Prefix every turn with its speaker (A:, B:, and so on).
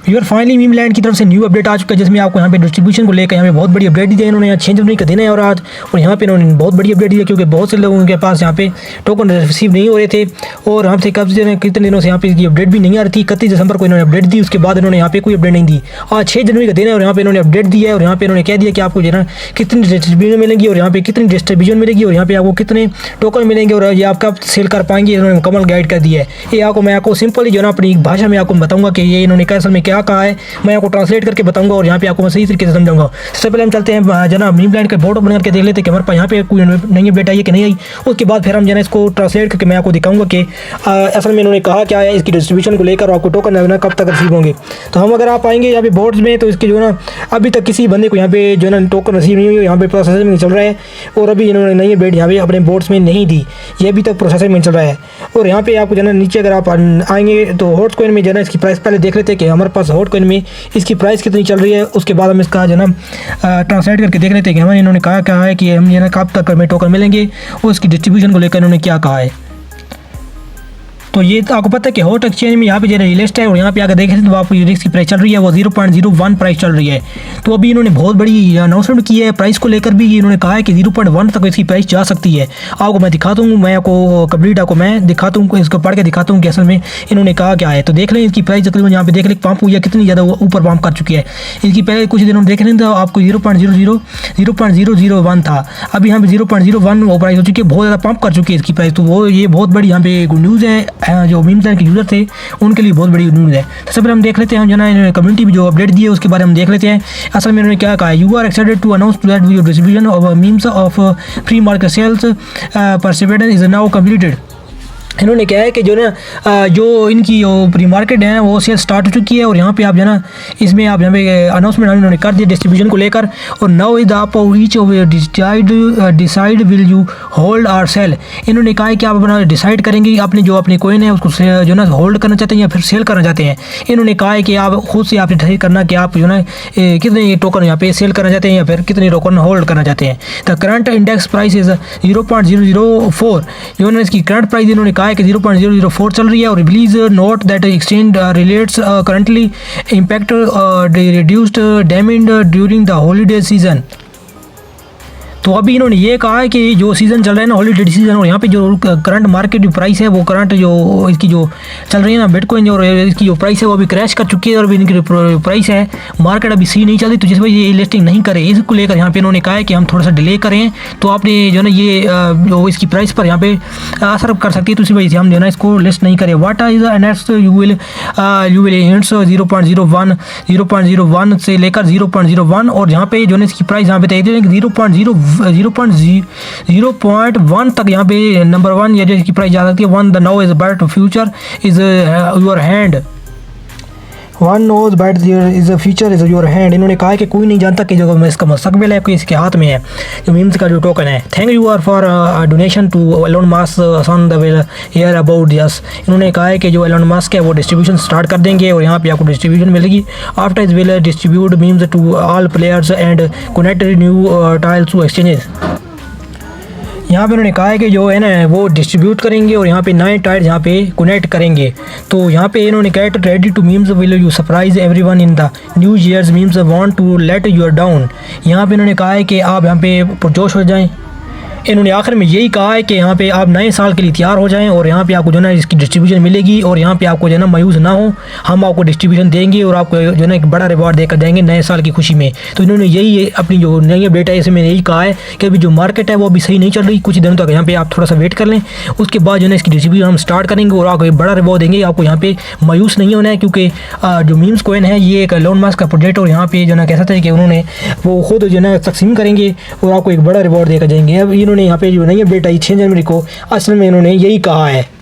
A: Your finally meme land की तरफ से न्यू अपडेट आ चुका है, जिसमें आपको यहाँ पे डिस्ट्रीब्यूशन को लेकर यहाँ पे बहुत बड़ी अपडेट दी है इन्होंने। 6 जनवरी का दिन है और आज, और यहाँ पे इन्होंने बहुत बड़ी अपडेट दी है क्योंकि बहुत से लोगों के पास यहाँ पे टोकन रिसीव नहीं हो रहे थे और यहाँ से कितने दिनों से यहाँ पे इसकी अपडेट भी नहीं आ रही थी। 31 दिसंबर को इन्होंने अपडेट दी, उसके बाद इन्होंने यहाँ पे कोई अपडेट नहीं दी। आज 6 जनवरी का दिन है और यहाँ पे इन्होंने अपडेट दी है और यहाँ पे इन्होंने कह दिया कि आपको जो है ना कितनी डिस्ट्रीब्यूशन मिलेगी और यहाँ पे कितनी डिस्ट्रीब्यूशन मिलेगी और यहाँ पे आपको कितने टोकन मिलेंगे और ये आप कब सेल कर पाएंगे, इन्होंने मुकम्मल गाइड कर दिया है। ये आपको मैं आपको सिंपली जो है ना अपनी भाषा में आपको बताऊंगा कि ये इन्होंने असल में क्या कहा है, मैं आपको ट्रांसलेट करके बताऊंगा और यहाँ पे आपको मैं सही तरीके से समझाऊंगा। सबसे पहले हम चलते हैं जना मीम लैंड के बोर्ड ओपन करके देख लेते हैं कि हमारे पास यहाँ पे कोई नई अपडेट आई है कि नहीं आई। उसके बाद फिर हम जना इसको ट्रांसलेट करके मैं आपको दिखाऊंगा कि असल में इन्होंने कहा क्या है इसकी डिस्ट्रीब्यूशन को लेकर, आपको टोकन है ना कब तक रिसीव होंगे। तो हम अगर आप आएंगे यहाँ पे बोर्ड्स में तो इसके जो है ना अभी तक किसी बंदे को यहाँ पे जो है ना टोकन रिसीव नहीं हुई, यहाँ पे प्रोसेसिंग में चल रहा है और अभी इन्होंने नई अपडेट यहाँ पे अपने बोर्ड्स में नहीं दी, ये अभी तक प्रोसेसिंग में चल रहा है। और यहाँ पे आपको जो है नीचे अगर आप आएंगे तो हॉट कॉइन में जो है इसकी प्राइस पहले देख लेते हैं कि हमारे पास हॉट कॉइन में इसकी प्राइस कितनी चल रही है। उसके बाद हम इसका जो है ना ट्रांसलेट करके देख लेते हैं कि हमें इन्होंने कहा है कि हम जो है कब तक हमें टोकन मिलेंगे और उसकी डिस्ट्रीब्यूशन को लेकर इन्होंने क्या कहा है। तो ये तो आपको पता है कि हॉट एक्सचेंज में यहाँ पे जो लिस्ट है और यहाँ पे अगर देखें तो आपको रिस्क की प्राइस चल रही है वो 0.01 प्राइस चल रही है। तो अभी इन्होंने बहुत बड़ी अनाउंसमेंट की है प्राइस को लेकर भी, इन्होंने कहा है कि 0.1 तक इसकी प्राइस जा सकती है। आपको मैं दिखाता हूँ, मैं आपको कंप्लीट आपको मैं दिखाता हूँ, इसको पढ़ के दिखाता हूँ कि असल में इन्होंने कहा क्या है। तो देख लें इसकी प्राइस तकरीबन यहाँ पे देख लें पंप हुई है कितनी ज़्यादा ऊपर पंप कर चुकी है। इसकी पहले कुछ दिनों देख लें तो आपको 0.001 था, अभी यहाँ पे 0.01 वो प्राइस हो चुकी है, बहुत ज़्यादा पंप कर चुकी है इसकी प्राइस। तो वो ये बहुत बड़ी यहाँ पे गुड न्यूज़ है, जो मीम लैंड के यूज़र थे उनके लिए बहुत बड़ी न्यूज़ है। तो सबसे हम देख लेते हैं, हम जो है इन्होंने कम्युनिटी भी जो अपडेट दी है उसके बारे में देख लेते हैं। असल में इन्होंने क्या कहा है, you are excited to announce that your distribution of memes of free market sales परसिवेडेंस इज नाउ कंप्लीटेड। इन्होंने क्या है कि जो ना जो इनकी जो प्री मार्केट है वो सेल स्टार्ट हो चुकी है और यहाँ पे आप जो ना इसमें आप यहाँ पे अनाउंसमेंट इन्होंने कर दिया डिस्ट्रीब्यूशन को लेकर। और नाउ इज आप each of decide will you hold or sell. इन्होंने कहा है कि आप अपना डिसाइड करेंगे अपने जो अपनी कोइन है उसको जो ना होल्ड करना चाहते हैं या फिर सेल करना चाहते हैं। इन्होंने कहा है कि आप खुद से आप डिसाइड करना कि आप जो ना कितने टोकन यहाँ पे सेल करना चाहते हैं या फिर कितने टोकन होल्ड करना चाहते हैं। The current index price is 0.004। इन्होंने इसकी करंट प्राइस इन्होंने कहा कि 0.004 चल रही है। और please note that exchange relates currently impact reduced damage during the holiday season. तो अभी इन्होंने ये कहा है कि जो सीज़न चल रहा है ना हॉलीडे सीजन, और यहाँ पे जो करंट मार्केट जो प्राइस है वो करंट जो इसकी जो चल रही है ना बिटकॉइन और इसकी जो प्राइस है वो अभी क्रैश कर चुकी है और अभी इनकी प्राइस है मार्केट अभी सही नहीं चल रही। तो जिस वजह ये लिस्टिंग नहीं करे इसको लेकर यहाँ पे इन्होंने कहा है कि हम थोड़ा सा डिले करें तो आपने जो ना ये जो इसकी प्राइस पर यहाँ पे असर कर सकती है। तो इसी वजह से हम जो ना इसको लिस्ट नहीं करें। What is next you will hints 0.01 से लेकर 0.01 और यहाँ पे जो ना इसकी प्राइस यहाँ पे तय 0.1 तक यहाँ पे नंबर 1 या जो इसकी प्राइस जा सकती है। 1 the now is but future is your hand. 1 knows but there is a future is your hand। इन्होंने कहा है कि कोई नहीं जानता कि जो इसका मुस्तकबिल है कोई इसके हाथ में है, जो मीम्स का जो टोकन है। Thank you are for donation to Elon Musk son the will hear about this. इन्होंने कहा है कि जो एलोन मस्क है वो डिस्ट्रीब्यूशन स्टार्ट कर देंगे और यहाँ पे आपको डिस्ट्रीब्यूशन मिलेगी। After is will distribute memes to all players and connect new tiles to exchanges. यहाँ पे उन्होंने कहा है कि जो है ना वो डिस्ट्रीब्यूट करेंगे और यहाँ पे नए टाइल्स यहाँ पे कनेक्ट करेंगे। तो यहाँ पे इन्होंने कहा है ready to memes will you surprise everyone in the new years memes want to let your down. यहाँ पे इन्होंने कहा है कि आप यहाँ पे पुरजोश हो जाएं। इन्होंने आखिर में यही कहा है कि यहाँ पे आप नए साल के लिए तैयार हो जाएं और यहाँ पे आपको जो है इसकी डिस्ट्रीब्यूशन मिलेगी और यहाँ पे आपको जो है मायूस ना हो, हम आपको डिस्ट्रीब्यूशन देंगे और आपको जो है एक बड़ा रिवॉर्ड देकर जाएंगे नए साल की खुशी में। तो इन्होंने यही अपनी जो नई अपडेट है इसमें यही कहा है कि अभी जो मार्केट है वो अभी सही नहीं चल रही, कुछ दिनों तक यहाँ पे आप थोड़ा सा वेट कर लें, उसके बाद जो है इसकी डिस्ट्रीब्यूशन हम स्टार्ट करेंगे और आपको एक बड़ा रिवॉर्ड देंगे। आपको यहाँ पे मायूस नहीं होना है क्योंकि जो मीम्स कॉइन है ये एक एलोन मस्क का प्रोजेक्ट और यहाँ पे जो है कह सकते हैं कि उन्होंने वो खुद जो है तकसीम करेंगे और आपको एक बड़ा रिवॉर्ड देकर जाएंगे। अब इन्होंने यहाँ पे जो नई अपडेट आई 6 जनवरी को असल में इन्होंने यही कहा है।